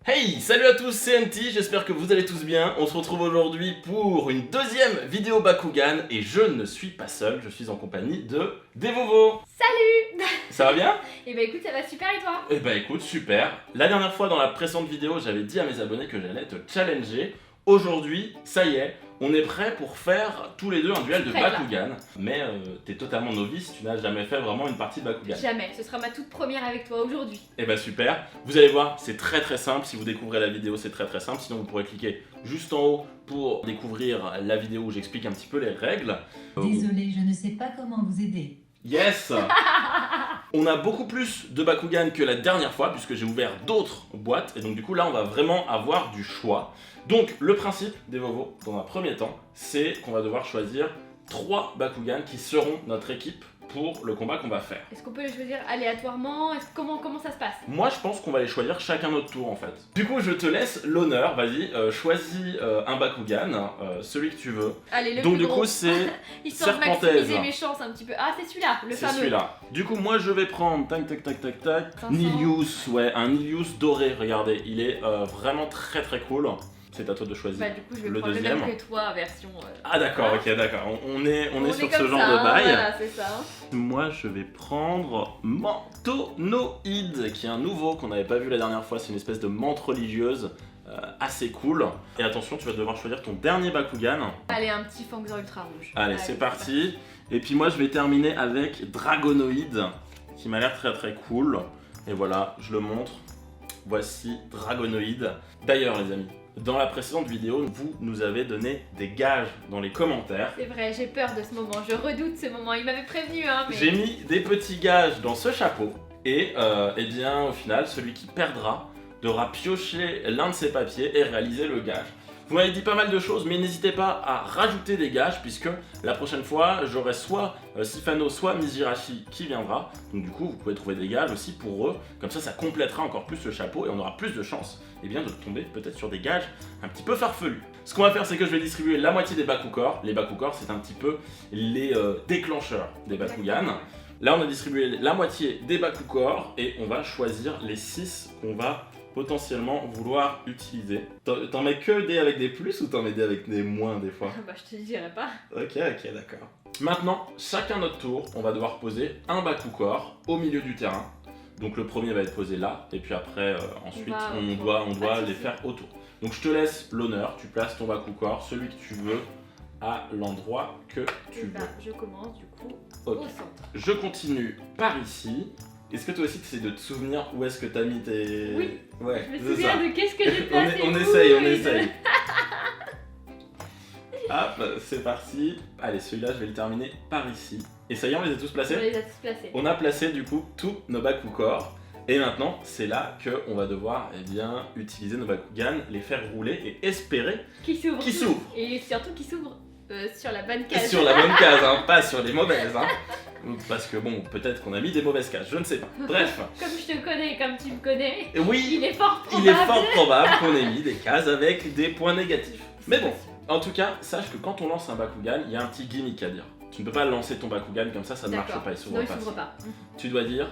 Hey, salut à tous, c'est NT, j'espère que vous allez tous bien. On se retrouve aujourd'hui pour une deuxième vidéo Bakugan et je ne suis pas seul, je suis en compagnie de Devovo. Salut. Ça va bien? Eh ben écoute, ça va super et toi? Eh ben écoute, super. La dernière fois dans la précédente vidéo, j'avais dit à mes abonnés que j'allais te challenger. Aujourd'hui, ça y est, on est prêt pour faire tous les deux un duel de Bakugan. Mais t'es totalement novice, tu n'as jamais fait vraiment une partie de Bakugan. Jamais, ce sera ma toute première avec toi aujourd'hui. Et bah super, vous allez voir, c'est très simple, si vous découvrez la vidéo c'est très simple, sinon vous pourrez cliquer juste en haut pour découvrir la vidéo où j'explique un petit peu les règles. Désolé, je ne sais pas comment vous aider. Yes. On a beaucoup plus de Bakugan que la dernière fois puisque j'ai ouvert d'autres boîtes et donc du coup là on va vraiment avoir du choix. Donc le principe des Vovo dans un premier temps c'est qu'on va devoir choisir 3 Bakugan qui seront notre équipe pour le combat qu'on va faire. Est-ce qu'on peut les choisir aléatoirement? Comment ça se passe? Moi je pense qu'on va les choisir chacun notre tour en fait. Du coup je te laisse l'honneur, vas-y, choisis un Bakugan, celui que tu veux. Allez, le Donc plus du gros. coup c'est Histoire de Serpenthèse. maximiser mes chances un petit peu. Ah c'est celui-là, le C'est fameux. celui-là. Du coup moi je vais prendre tac 500. Nilius, ouais, un Nilius doré, regardez, il est vraiment très cool. C'est à toi de choisir. Bah du coup je vais le prendre deuxième. le même que toi, version... Ah d'accord, ok, d'accord. On est sur ce comme genre ça, de hein, bail. Voilà, c'est ça. Moi je vais prendre Mantonoïde, qui est un nouveau qu'on n'avait pas vu la dernière fois. C'est une espèce de menthe religieuse assez cool. Et attention, tu vas devoir choisir ton dernier Bakugan. Allez, un petit Fangzor ultra rouge. Allez, c'est parti. Et puis moi je vais terminer avec Dragonoïde, qui m'a l'air très cool. Et voilà, je le montre. Voici Dragonoïde. D'ailleurs les amis, dans la précédente vidéo, vous nous avez donné des gages dans les commentaires. C'est vrai, j'ai peur de ce moment, je redoute ce moment. Il m'avait prévenu, hein, mais... J'ai mis des petits gages dans ce chapeau. Et eh bien au final, celui qui perdra devra piocher l'un de ses papiers et réaliser le gage. Vous m'avez dit pas mal de choses, mais n'hésitez pas à rajouter des gages puisque la prochaine fois, j'aurai soit Sifano, soit Mizirashi qui viendra. Donc du coup, vous pouvez trouver des gages aussi pour eux. Comme ça complétera encore plus le chapeau et on aura plus de chances de tomber peut-être sur des gages un petit peu farfelus. Ce qu'on va faire, c'est que je vais distribuer la moitié des Bakugors. Les Bakugors, c'est un petit peu les déclencheurs des Bakugan. Là, on a distribué la moitié des Bakugors et on va choisir les 6 qu'on va potentiellement vouloir utiliser. T'en mets que des avec des plus ou t'en mets des avec des moins des fois? Bah je te dirai pas. Ok, d'accord. Maintenant, chacun notre tour, on va devoir poser un Bakugor au milieu du terrain. Donc le premier va être posé là, et puis après, ensuite, on doit les faire autour. Donc je te laisse l'honneur, tu places ton Bakugor, celui que tu veux, à l'endroit que tu veux. Je commence du coup Ok. au centre. Je continue par ici. Est-ce que toi aussi tu essaies de te souvenir où est-ce que t'as mis tes... Oui. Ouais, Je me c'est souviens ça. de qu'est-ce que j'ai placé. on où essaye. et de- Hop, c'est parti. Allez, celui-là, je vais le terminer par ici. Et ça y est, on les a tous On placés? les a tous placés. On a placé du coup tous nos Bakugors. Et maintenant, c'est là qu'on va devoir utiliser nos Bakugan, les faire rouler et espérer Qui s'ouvre. qu'ils s'ouvrent. Et surtout qui s'ouvre sur la bonne case. Sur la bonne case, hein, pas sur les mauvaises. Hein. Parce que bon, peut-être qu'on a mis des mauvaises cases, je ne sais pas. Bref. Comme je te connais, comme tu me connais, Oui, il est fort il est probable. fort probable qu'on ait mis des cases avec des points négatifs. Mais bon, en tout cas, sache que quand on lance un Bakugan, il y a un petit gimmick à dire. Tu ne peux pas lancer ton Bakugan comme ça ne marche D'accord. pas, il s'ouvre Non, il pas. s'ouvre pas. Tu dois dire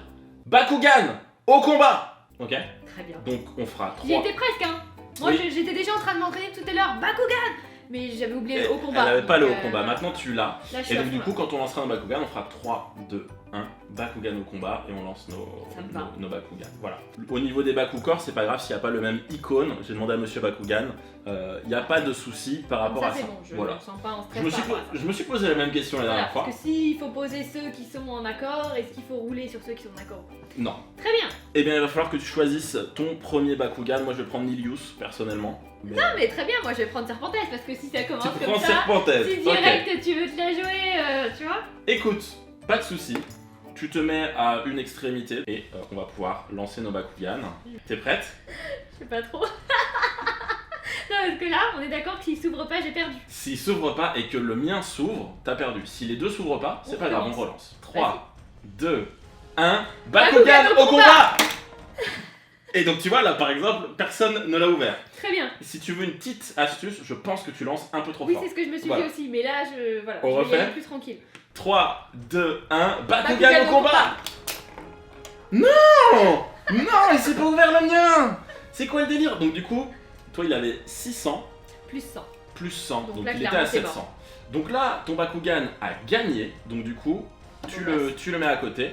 Bakugan au combat. Ok? Très bien. Donc on fera J'y 3. étais presque, hein. Moi, Oui. j'étais déjà en train de m'entraîner tout à l'heure. Bakugan. Mais j'avais oublié le haut combat. Elle n'avait pas le donc, haut combat, voilà. maintenant tu l'as. Là, je suis Et à donc du fond, coup là. quand on lancera un Bakugan, on fera 3, 2, 1, Bakugan au combat et on lance Ça me va. nos Bakugan. Voilà. Au niveau des Bakugors, c'est pas grave s'il n'y a pas le même icône. J'ai demandé à monsieur Bakugan, il n'y a pas de souci par rapport ça, à c'est ça. bon, je Voilà. me sens pas en stress Je me, suis par rapport à ça. je me suis posé la même question la Voilà, dernière fois. parce que s'il faut poser ceux qui sont en accord, est-ce qu'il faut rouler sur ceux qui sont en accord? Non. Très bien. Eh bien il va falloir que tu choisisses ton premier Bakugan. Moi je vais prendre Nilius personnellement. Mais... Non mais très bien, moi je vais prendre Serpenthèse parce que si ça commence tu comme prends ça, Serpenthèse. si Ok. direct tu veux te la jouer, tu vois. Écoute, pas de soucis. Tu te mets à une extrémité et on va pouvoir lancer nos Bakugan. T'es prête? Je sais pas trop. Non parce que là, on est d'accord que s'il s'ouvre pas, j'ai perdu. S'il s'ouvre pas et que le mien s'ouvre, t'as perdu. Si les deux s'ouvrent pas, c'est On pas grave, on relance. relance. 3, 2, 1, Bakugan Bakugan au au combat. Et donc tu vois là par exemple, personne ne l'a ouvert. Très bien. Si tu veux une petite astuce, je pense que tu lances un peu trop Oui, fort. c'est ce que je me suis Voilà. dit aussi, mais là, voilà, On je vais y refait aller plus tranquille. 3, 2, 1, Bakugan Bakugan au au combat. Non, il s'est pas ouvert le mien. C'est quoi le délire? Donc du coup, toi il avait 600 Plus 100. plus 100, donc là, il était clairement, à c'est 700. Donc là, ton Bakugan a gagné, donc du coup, tu le mets à côté.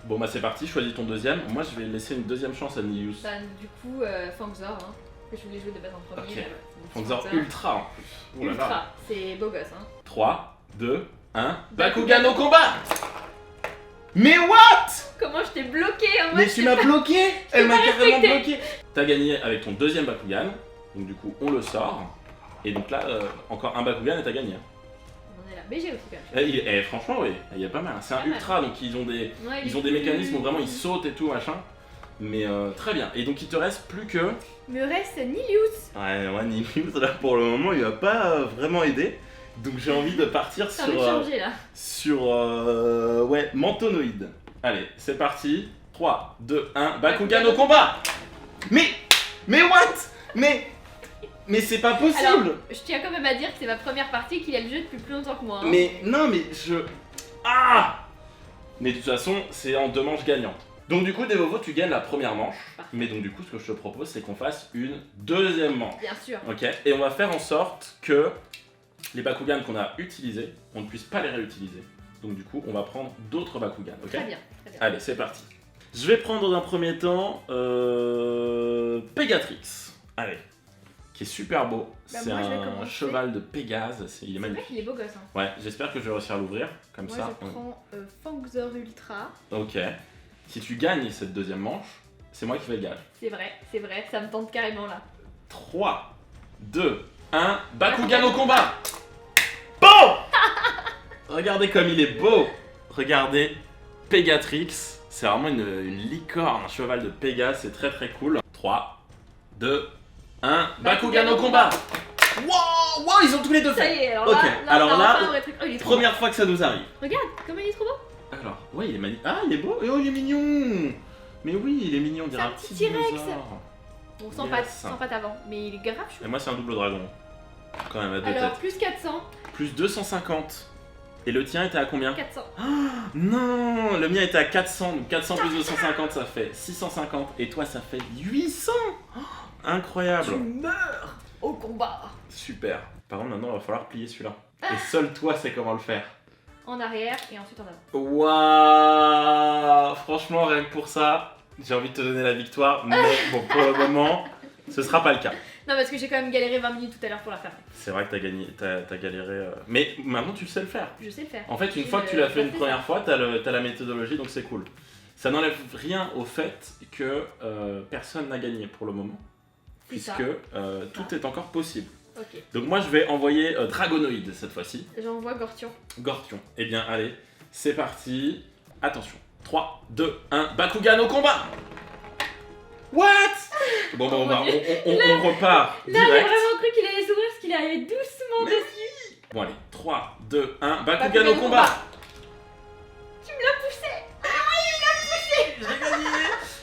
Bon bah c'est parti, choisis ton deuxième. Moi je vais laisser une deuxième chance à Nilius. Bah, du coup, Fangzor, hein, que je voulais jouer de base en premier. Ok. Donc, Fangzor Ultra en plus. Oh là là. Ultra, c'est beau gosse. Hein. 3, 2, 1, Bakugan au combat. Mais what? Comment je t'ai bloqué en Mais mode, tu m'as bloqué. Elle m'a carrément respecté. bloqué. T'as gagné avec ton deuxième Bakugan, donc du coup on le sort. Et donc là, encore un Bakugan et t'as gagné. On en est là. BG aussi quand même. Franchement oui, il est pas mal. C'est un Pas mal. ultra, donc ils ont des... Ouais, Ils ont des mécanismes où vraiment ils sautent et tout machin. Mais très bien. Et donc il te reste plus que... Me reste Nilius. Ouais, Nilius là pour le moment il va pas vraiment aider. Donc j'ai envie de partir T'as envie de sur... changer là. Ouais, Mantonoïde. Allez, c'est parti. 3, 2, 1, Bakugan au combat. Mais what? Mais c'est pas possible. Alors, je tiens quand même à dire que c'est ma première partie qu'il a le jeu depuis plus longtemps que moi. Hein. Mais non, mais je... Ah! Mais de toute façon, c'est en 2 manches gagnantes. Donc du coup, Devovo, tu gagnes la première manche. Parfait. Mais donc du coup, ce que je te propose, c'est qu'on fasse une deuxième manche. Bien sûr. Ok? Et on va faire en sorte que les Bakugan qu'on a utilisés, on ne puisse pas les réutiliser. Donc du coup, on va prendre d'autres Bakugan. Ok? Très bien, très bien. Allez, c'est parti. Je vais prendre dans un premier temps Pegatrix. Allez. Qui est super beau. Bah, c'est moi, je vais un commencer. cheval de Pégase. Il est C'est vrai magnifique. qu'il est beau gosse. Hein. Ouais, j'espère que je vais réussir à l'ouvrir. Comme Moi, ça. je prends Fangzor Ultra. Ok. Si tu gagnes cette deuxième manche, c'est moi qui fais le gage. C'est vrai, ça me tente carrément là. 3, 2, 1, Bakugan au combat. Bon. Regardez comme il est beau. Regardez Pegatrix. C'est vraiment une licorne, un cheval de Pégase. C'est très très cool. 3, 2, 1, Bakugan au combat. Wow, ils ont tous les deux Ça fait. y est, alors Ok, là, alors on a là, enfin un vrai truc. Oh, il est trop première fois que ça nous arrive. beau. Regarde, comment il est trop beau. Alors, ouais, il est magnifique. Ah, il est beau. Et oh, il est mignon. Mais oui, il est mignon, on dirait C'est un un petit petit T-Rex. dinosaure. Bon, sans Yes. patte avant, mais il est grave chou. Et moi, c'est un double dragon. Quand même, à deux Alors, têtes. plus 400, Plus 250. Et le tien était à combien? 400. Non, le mien était à 400. Donc 400 plus 250, ça fait 650. Et toi, ça fait 800. Oh, incroyable. Tu meurs au combat. Super. Par contre, maintenant, il va falloir plier celui-là. Et seul toi sais comment le faire. En arrière et ensuite en avant. Waouh. Franchement, rien que pour ça, j'ai envie de te donner la victoire. Mais bon, pour le moment, ce sera pas le cas. Non, parce que j'ai quand même galéré 20 minutes tout à l'heure pour la faire. C'est vrai que t'as gagné, t'as galéré. Mais maintenant, tu sais le faire. Je sais le faire. En fait, une J'ai fois que tu l'as fait une ça. première fois, t'as la méthodologie, donc c'est cool. Ça n'enlève rien au fait que personne n'a gagné pour le moment, C'est ça. puisque tout est encore possible. Ok. Donc moi, je vais envoyer Dragonoïde cette fois-ci. J'envoie Gortion. Gortion. Eh bien, allez, c'est parti. Attention. 3, 2, 1, Bakugan au combat. What? Bon, bah, Oh mon Dieu. on repart Là, j'ai direct. vraiment cru qu'il allait s'ouvrir parce qu'il allait doucement Mais dessus. Bon, allez, 3, 2, 1, Bakugan Bakugan au au combat. Tu me l'as poussé. J'ai gagné.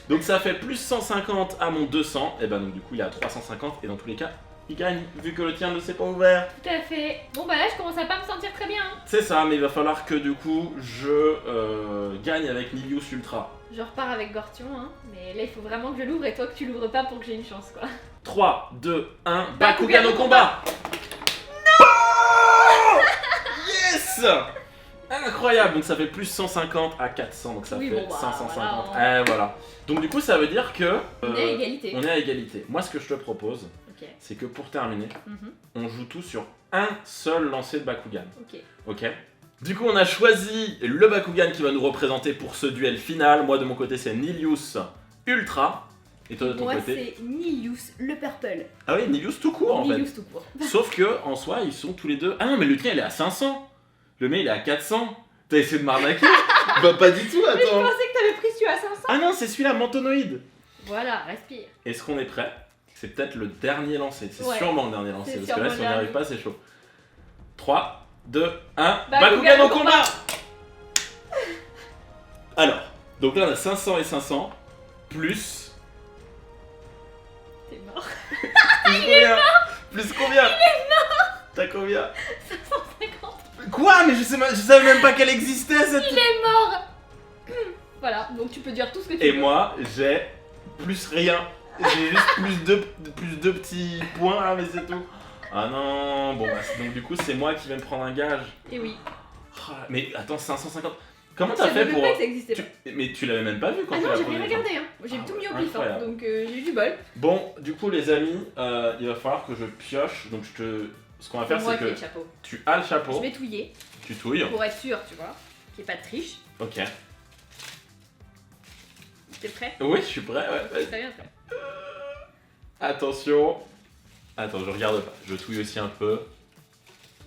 Donc ça fait plus 150 à mon 200. Et ben donc du coup il est à 350 et dans tous les cas il gagne vu que le tien ne s'est pas ouvert. Tout à fait. Bon, bah là, je commence à pas me sentir très bien. Hein. C'est ça, mais il va falloir que du coup je gagne avec Nilius Ultra. Je repars avec Gortion, hein. Mais là, il faut vraiment que je l'ouvre et toi que tu l'ouvres pas pour que j'ai une chance, quoi. 3, 2, 1, Bakugan Bakugan au au combat. Non. Yes. Incroyable, donc ça fait plus 150 à 400, donc ça Oui, fait bon, bah, 550. voilà, Voilà. Donc du coup ça veut dire que On est à égalité. on est à égalité. Moi ce que je te propose, Ok. c'est que pour terminer, Mhm. on joue tout sur un seul lancer de Bakugan. Ok. Ok? Du coup, on a choisi le Bakugan qui va nous représenter pour ce duel final. Moi, de mon côté, c'est Nilius Ultra. Et toi, de ton Moi, côté? c'est Nilius le Purple. Ah oui, Nilius tout court en fait. Nilius tout court. Sauf que, en soi, ils sont tous les deux. Ah non, mais le tien, il est à 500. Le mien, il est à 400. T'as essayé de m'arnaquer? Bah, pas du tout, Mais je attends. pensais que t'avais pris celui à 500. Ah non, c'est celui-là, Mantonoïde. Voilà, respire. Est-ce qu'on est prêt? C'est peut-être le dernier lancer. C'est Ouais. sûrement le dernier lancer. C'est Parce que là, sûrement si on le n'y arrive dernier. pas, c'est chaud. 3, 2, 1. Bakugan Bakugan au au combat! Alors, donc là, on a 500 et 500. Plus. T'es mort. Plus combien? Plus combien? Il est mort! T'as combien? 550. Quoi? Mais je savais même pas qu'elle existait cette. Il est mort. Voilà, donc tu peux dire tout ce que tu Et veux. moi, j'ai plus rien. J'ai juste plus deux petits points là, mais c'est tout. Ah non, bon bah donc du coup c'est moi qui vais me prendre un gage. Et oui. Oh, mais attends, 550. Comment Je t'as fait savais pour... même pas que ça existait pas. Mais tu l'avais même pas vu quand Ah tu non, l'as j'ai pris rien regardé, hein. J'ai Ah tout ouais, mis au pif, hein. incroyable. Donc j'ai eu du bol. Bon, du coup les amis, il va falloir que je pioche. Donc ce qu'on va faire Moi c'est qui ai que le chapeau. tu as le Je chapeau, vais touiller tu touilles. pour être sûr, tu vois, qu'il n'y ait pas de triche. Ok. T'es prêt? Oui, je suis prêt, ouais. Vas-y. Très bien, prêt. Attention. Attends, je regarde pas. Je touille aussi un peu.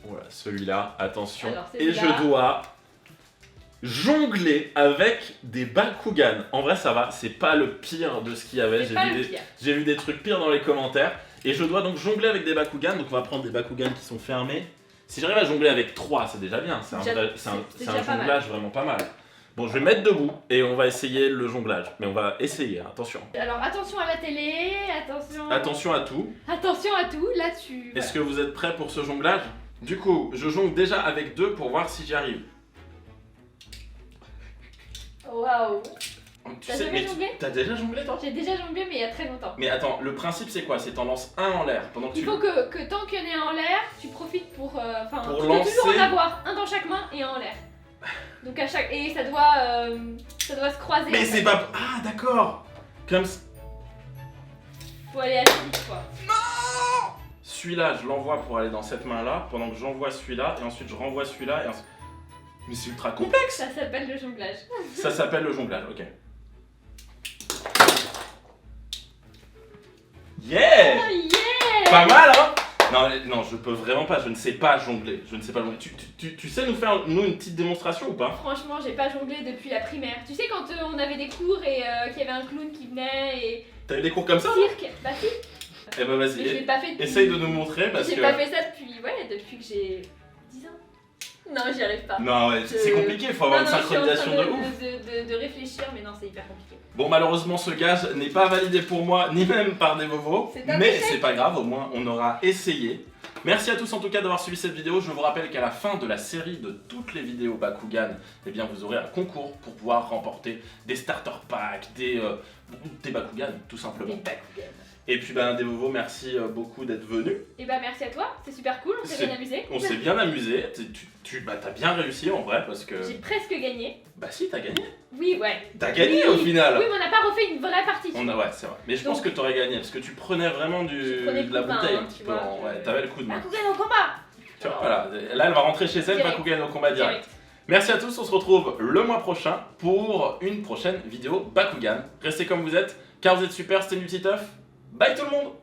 Voilà, celui-là. Attention. Alors, Et celui-là. je dois jongler avec des Bakugan. En vrai, ça va. C'est pas le pire de ce qu'il y avait. C'est pas le pire. J'ai vu des trucs pires dans les commentaires. Et je dois donc jongler avec des Bakugan. Donc on va prendre des Bakugan qui sont fermés. Si j'arrive à jongler avec 3, c'est déjà bien. C'est un, Déjà- vrai- c'est c'est déjà un pas mal. jonglage vraiment pas mal. Bon, je vais mettre debout et on va essayer le jonglage. Mais on va essayer, hein, attention. Alors attention à la télé, attention. Attention à tout. Attention à tout, là tu. Est-ce que vous êtes prêts pour ce jonglage? Du coup, je jongle déjà avec 2 pour voir si j'y arrive. Waouh. Tu T'as jamais mais jonglé t'as déjà jonglé toi? J'ai déjà jonglé, mais il y a très longtemps. Mais attends, le principe c'est quoi? C'est t'en lances un en l'air pendant que Il tu... faut que tant qu'il y en ait un en l'air, tu profites pour. Enfin, Pour tu dois toujours lancer. en avoir un dans chaque main et un en l'air. Donc à chaque. Et ça doit se croiser. Mais en c'est fait. pas... Ah d'accord. Comme... Faut aller assez vite quoi. Celui-là, je l'envoie pour aller dans cette main-là, pendant que j'envoie celui-là, et ensuite je renvoie celui-là, et ensuite... Mais c'est ultra complexe. Ça s'appelle le jonglage. Ça s'appelle le jonglage, ok. Yeah! Oh yeah. Pas mal, hein? Non, non, je peux vraiment pas, je ne sais pas jongler. Je ne sais pas jongler. Tu sais nous faire une petite démonstration ou pas? Franchement, j'ai pas jonglé depuis la primaire. Tu sais quand on avait des cours et qu'il y avait un clown qui venait et T'as eu des cours comme ça? cirque. Bah si. Eh ben Mais je l'ai vas-y, pas fait depuis. essaye de nous montrer parce J'ai que... pas fait ça depuis que j'ai 10 ans. Non, j'y arrive pas. Non, ouais, c'est Je- compliqué, il faut avoir Non, une non, je suis en synchronisation train de ouf. de réfléchir, mais non, c'est hyper compliqué. Bon, malheureusement, ce gage n'est pas validé pour moi, ni même par des Vovos. C'est un Mais échec. c'est pas grave, au moins on aura essayé. Merci à tous en tout cas d'avoir suivi cette vidéo. Je vous rappelle qu'à la fin de la série de toutes les vidéos Bakugan, eh bien vous aurez un concours pour pouvoir remporter des starter packs, des Bakugan tout simplement. Des Bakugan. Et puis ben des Vovos, merci beaucoup d'être venus. Et bah merci à toi, c'est super cool, on s'est C'est- bien amusé. On s'est bien amusé. T'as bien réussi en vrai parce que... J'ai presque gagné. Bah si, t'as gagné. Oui, ouais. T'as gagné Oui. au final. Oui, mais on n'a pas refait une vraie partie. Ouais, c'est vrai. Mais je pense Donc- que t'aurais gagné parce que tu prenais vraiment Je prenais le de la coup de main, bouteille hein, un petit tu peu. vois, Ouais, je- t'avais le coup de main. Bakugan au combat. Tu vois, voilà. Là, elle va rentrer chez elle, Direct. Bakugan au combat direct. Direct. Merci à tous, on se retrouve le mois prochain pour une prochaine vidéo Bakugan. Restez comme vous êtes, car vous êtes super, c'était Nutiteuf. Bye tout le monde!